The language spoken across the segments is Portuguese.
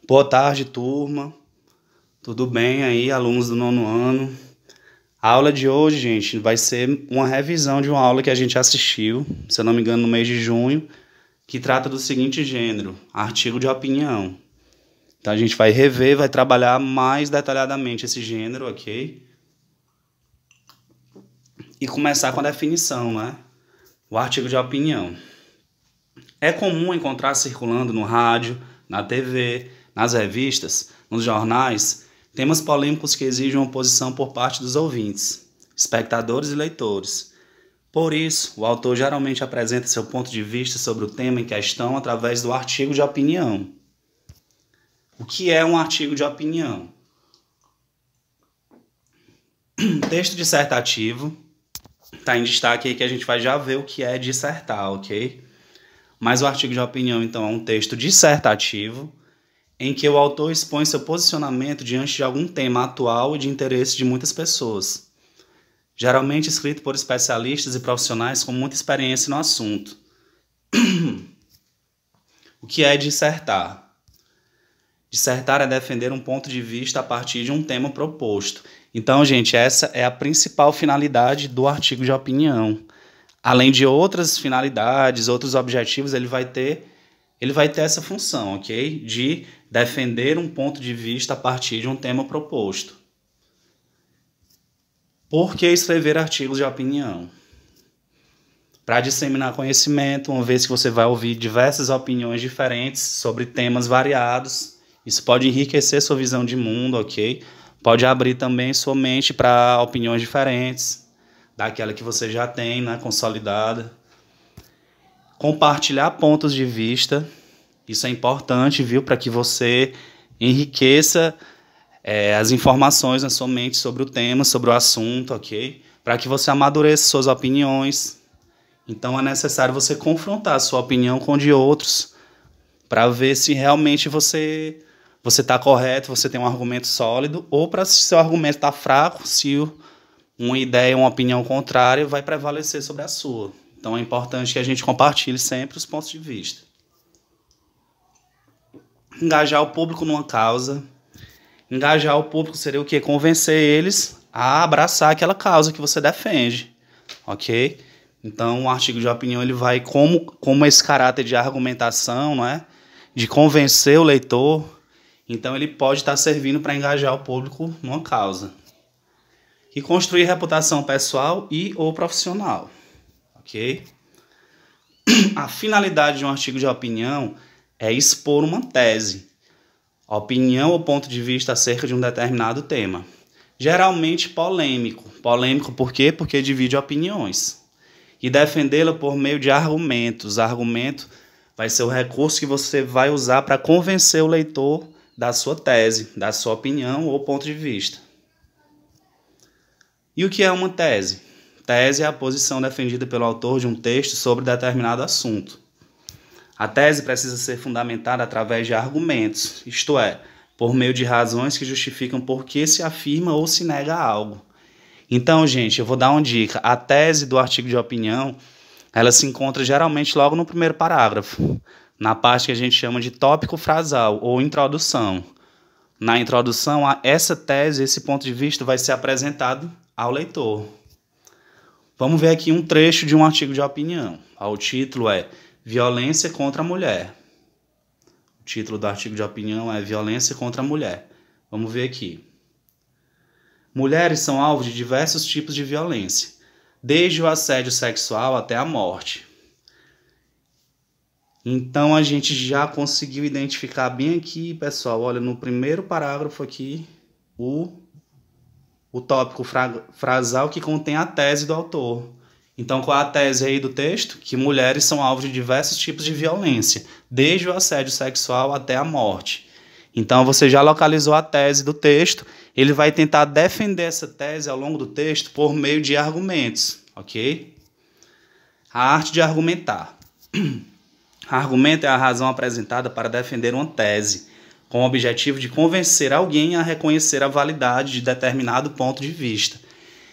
Boa tarde, turma. Tudo bem aí, alunos do nono ano? A aula de hoje, gente, vai ser uma revisão de uma aula que a gente assistiu, se eu não me engano, no mês de junho, que trata do seguinte gênero, artigo de opinião. Então a gente vai rever, vai trabalhar mais detalhadamente esse gênero, ok? E começar com a definição, né? O artigo de opinião. É comum encontrar circulando no rádio, na TV, nas revistas, nos jornais, temas polêmicos que exigem oposição por parte dos ouvintes, espectadores e leitores. Por isso, o autor geralmente apresenta seu ponto de vista sobre o tema em questão através do artigo de opinião. O que é um artigo de opinião? Texto dissertativo. Está em destaque aí que a gente vai já ver o que é dissertar, ok? Mas o artigo de opinião, então, é um texto dissertativo em que o autor expõe seu posicionamento diante de algum tema atual e de interesse de muitas pessoas. Geralmente escrito por especialistas e profissionais com muita experiência no assunto. O que é dissertar? Dissertar é defender um ponto de vista a partir de um tema proposto. Então, gente, essa é a principal finalidade do artigo de opinião. Além de outras finalidades, outros objetivos, ele vai ter essa função, ok? De defender um ponto de vista a partir de um tema proposto. Por que escrever artigos de opinião? Para disseminar conhecimento, uma vez que você vai ouvir diversas opiniões diferentes sobre temas variados. Isso pode enriquecer sua visão de mundo, ok? Pode abrir também sua mente para opiniões diferentes, daquela que você já tem, né, consolidada. Compartilhar pontos de vista, isso é importante, viu? Para que você enriqueça as informações na sua mente sobre o tema, sobre o assunto, ok? Para que você amadureça suas opiniões. Então é necessário você confrontar a sua opinião com de outros, para ver se realmente você está correto, você tem um argumento sólido, ou para se seu argumento está fraco, se uma ideia, uma opinião contrária vai prevalecer sobre a sua. Então é importante que a gente compartilhe sempre os pontos de vista. Engajar o público numa causa. Engajar o público seria o quê? Convencer eles a abraçar aquela causa que você defende, ok? Então o artigo de opinião ele vai como esse caráter de argumentação, não é? De convencer o leitor. Então ele pode estar servindo para engajar o público numa causa. E construir reputação pessoal e ou profissional. Ok? A finalidade de um artigo de opinião é expor uma tese, opinião ou ponto de vista acerca de um determinado tema. Geralmente polêmico. Polêmico por quê? Porque divide opiniões. E defendê-la por meio de argumentos. Argumento vai ser o recurso que você vai usar para convencer o leitor da sua tese, da sua opinião ou ponto de vista. E o que é uma tese? Tese é a posição defendida pelo autor de um texto sobre determinado assunto. A tese precisa ser fundamentada através de argumentos, isto é, por meio de razões que justificam por que se afirma ou se nega algo. Então, gente, eu vou dar uma dica. A tese do artigo de opinião, ela se encontra geralmente logo no primeiro parágrafo, na parte que a gente chama de tópico frasal ou introdução. Na introdução, essa tese, esse ponto de vista vai ser apresentado ao leitor. Vamos ver aqui um trecho de um artigo de opinião. O título é Violência contra a Mulher. O título do artigo de opinião é Violência contra a Mulher. Vamos ver aqui. Mulheres são alvo de diversos tipos de violência, desde o assédio sexual até a morte. Então a gente já conseguiu identificar bem aqui, pessoal, olha, no primeiro parágrafo aqui, o tópico frasal que contém a tese do autor. Então, qual é a tese aí do texto? Que mulheres são alvo de diversos tipos de violência, desde o assédio sexual até a morte. Então, você já localizou a tese do texto, ele vai tentar defender essa tese ao longo do texto por meio de argumentos, ok? A arte de argumentar. Argumento é a razão apresentada para defender uma tese, com o objetivo de convencer alguém a reconhecer a validade de determinado ponto de vista.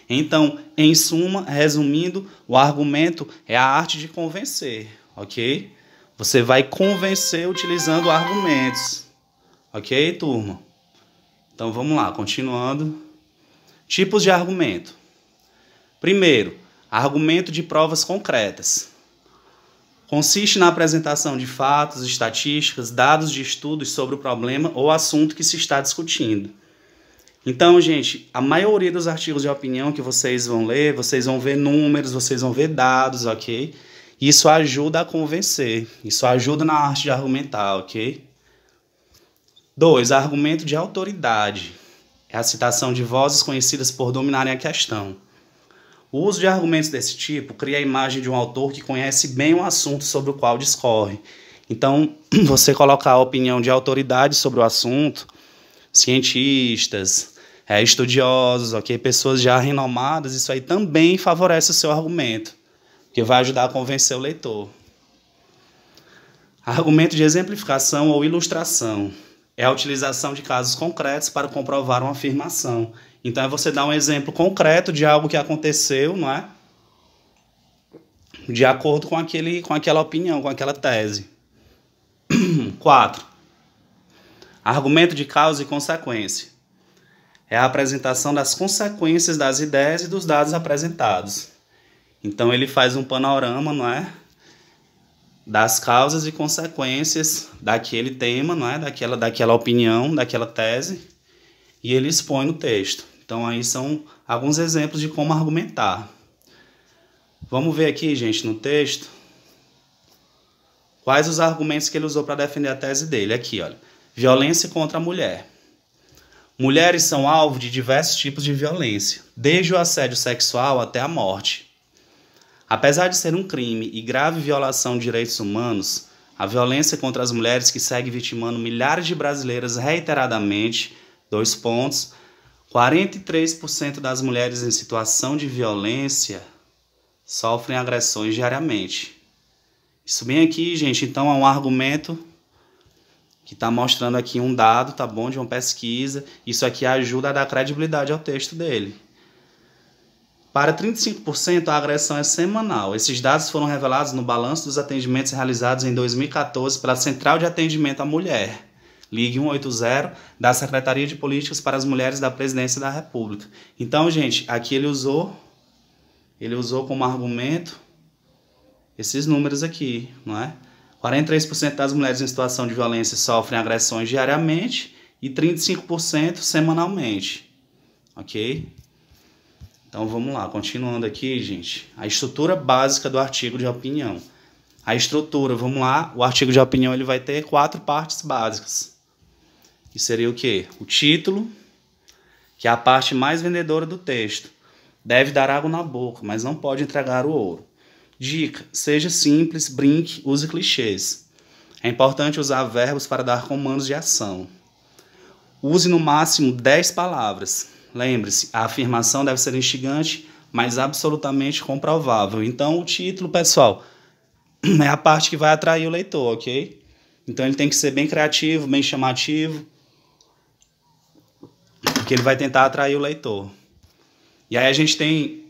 Então, em suma, resumindo, o argumento é a arte de convencer, ok? Você vai convencer utilizando argumentos, Ok, turma? Então vamos lá, continuando. Tipos de argumento. Primeiro, argumento de provas concretas. Consiste na apresentação de fatos, estatísticas, dados de estudos sobre o problema ou assunto que se está discutindo. Então, gente, a maioria dos artigos de opinião que vocês vão ler, vocês vão ver números, vocês vão ver dados, ok? Isso ajuda a convencer, isso ajuda na arte de argumentar, ok? 2. Argumento de autoridade. É a citação de vozes conhecidas por dominarem a questão. O uso de argumentos desse tipo cria a imagem de um autor que conhece bem o assunto sobre o qual discorre. Então, você colocar a opinião de autoridade sobre o assunto, cientistas, estudiosos, ok, pessoas já renomadas, isso aí também favorece o seu argumento, porque vai ajudar a convencer o leitor. Argumento de exemplificação ou ilustração. É a utilização de casos concretos para comprovar uma afirmação. Então, é você dar um exemplo concreto de algo que aconteceu, não é? De acordo com aquela opinião, com aquela tese. 4. Argumento de causa e consequência. É a apresentação das consequências das ideias e dos dados apresentados. Então, ele faz um panorama, não é? Das causas e consequências daquele tema, não é? Daquela opinião, daquela tese, e ele expõe no texto. Então, aí são alguns exemplos de como argumentar. Vamos ver aqui, gente, no texto, quais os argumentos que ele usou para defender a tese dele. Aqui, olha. Violência contra a mulher. Mulheres são alvo de diversos tipos de violência, desde o assédio sexual até a morte. Apesar de ser um crime e grave violação de direitos humanos, a violência contra as mulheres que segue vitimando milhares de brasileiras reiteradamente, 2 pontos, 43% das mulheres em situação de violência sofrem agressões diariamente. Isso bem aqui, gente, então é um argumento que está mostrando aqui um dado, tá bom, de uma pesquisa. Isso aqui ajuda a dar credibilidade ao texto dele. Para 35%, a agressão é semanal. Esses dados foram revelados no balanço dos atendimentos realizados em 2014 pela Central de Atendimento à Mulher, Ligue 180, da Secretaria de Políticas para as Mulheres da Presidência da República. Então, gente, aqui ele usou como argumento esses números aqui, não é? 43% das mulheres em situação de violência sofrem agressões diariamente e 35% semanalmente, ok? Então, vamos lá, continuando aqui, gente. A estrutura básica do artigo de opinião. A estrutura, vamos lá, o artigo de opinião ele vai ter 4 partes básicas. Que seria o quê? O título, que é a parte mais vendedora do texto. Deve dar água na boca, mas não pode entregar o ouro. Dica, seja simples, brinque, use clichês. É importante usar verbos para dar comandos de ação. Use no máximo 10 palavras. Lembre-se, a afirmação deve ser instigante, mas absolutamente comprovável. Então, o título, pessoal, é a parte que vai atrair o leitor, ok? Então, ele tem que ser bem criativo, bem chamativo, porque ele vai tentar atrair o leitor. E aí a gente tem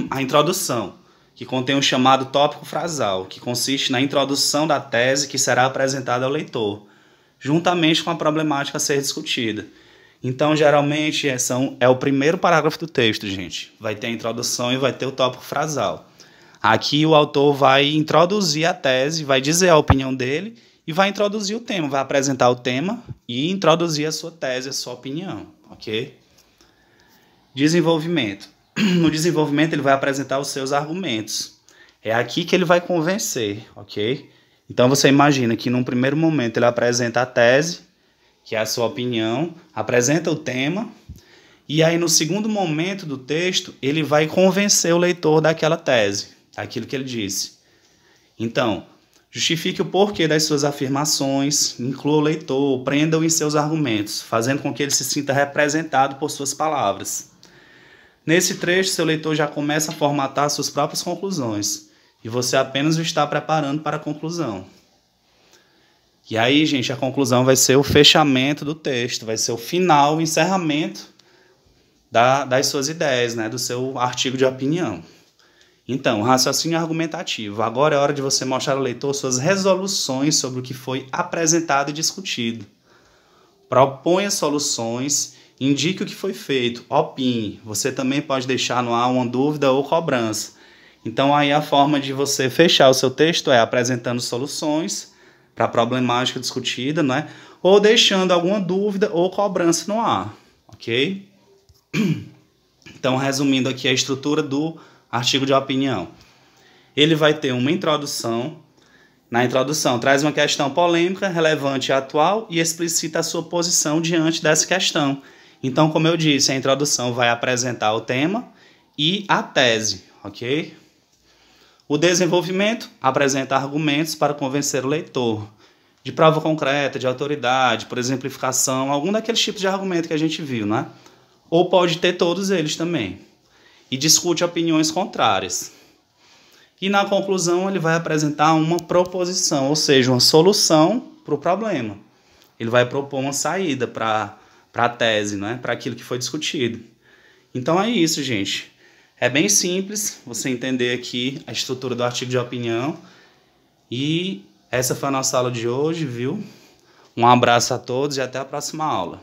a introdução, que contém o chamado tópico frasal, que consiste na introdução da tese que será apresentada ao leitor, juntamente com a problemática a ser discutida. Então, geralmente, é o primeiro parágrafo do texto, gente. Vai ter a introdução e vai ter o tópico frasal. Aqui o autor vai introduzir a tese, vai dizer a opinião dele e vai introduzir o tema, vai apresentar o tema e introduzir a sua tese, a sua opinião, ok? Desenvolvimento. No desenvolvimento ele vai apresentar os seus argumentos. É aqui que ele vai convencer, ok? Então você imagina que num primeiro momento ele apresenta a tese, que é a sua opinião, apresenta o tema, e aí no segundo momento do texto ele vai convencer o leitor daquela tese, daquilo que ele disse. Então, justifique o porquê das suas afirmações, inclua o leitor, prenda-o em seus argumentos, fazendo com que ele se sinta representado por suas palavras. Nesse trecho, seu leitor já começa a formatar suas próprias conclusões, e você apenas o está preparando para a conclusão. E aí, gente, a conclusão vai ser o fechamento do texto, vai ser o final, o encerramento das suas ideias, né, do seu artigo de opinião. Então, raciocínio argumentativo. Agora é hora de você mostrar ao leitor suas resoluções sobre o que foi apresentado e discutido. proponha soluções, indique o que foi feito, opine. Você também pode deixar no ar uma dúvida ou cobrança. Então aí a forma de você fechar o seu texto é apresentando soluções para a problemática discutida, né? Ou deixando alguma dúvida ou cobrança no ar, ok? Então, resumindo aqui a estrutura do artigo de opinião. Ele vai ter uma introdução. Na introdução, traz uma questão polêmica, relevante e atual e explicita a sua posição diante dessa questão. Então, como eu disse, a introdução vai apresentar o tema e a tese, ok? O desenvolvimento apresenta argumentos para convencer o leitor de prova concreta, de autoridade, por exemplificação, algum daqueles tipos de argumento que a gente viu, né? Ou pode ter todos eles também. E discute opiniões contrárias. E na conclusão ele vai apresentar uma proposição, ou seja, uma solução para o problema. Ele vai propor uma saída para a tese, né? Para aquilo que foi discutido. Então é isso, gente. É bem simples você entender aqui a estrutura do artigo de opinião. E essa foi a nossa aula de hoje, viu? Um abraço a todos e até a próxima aula.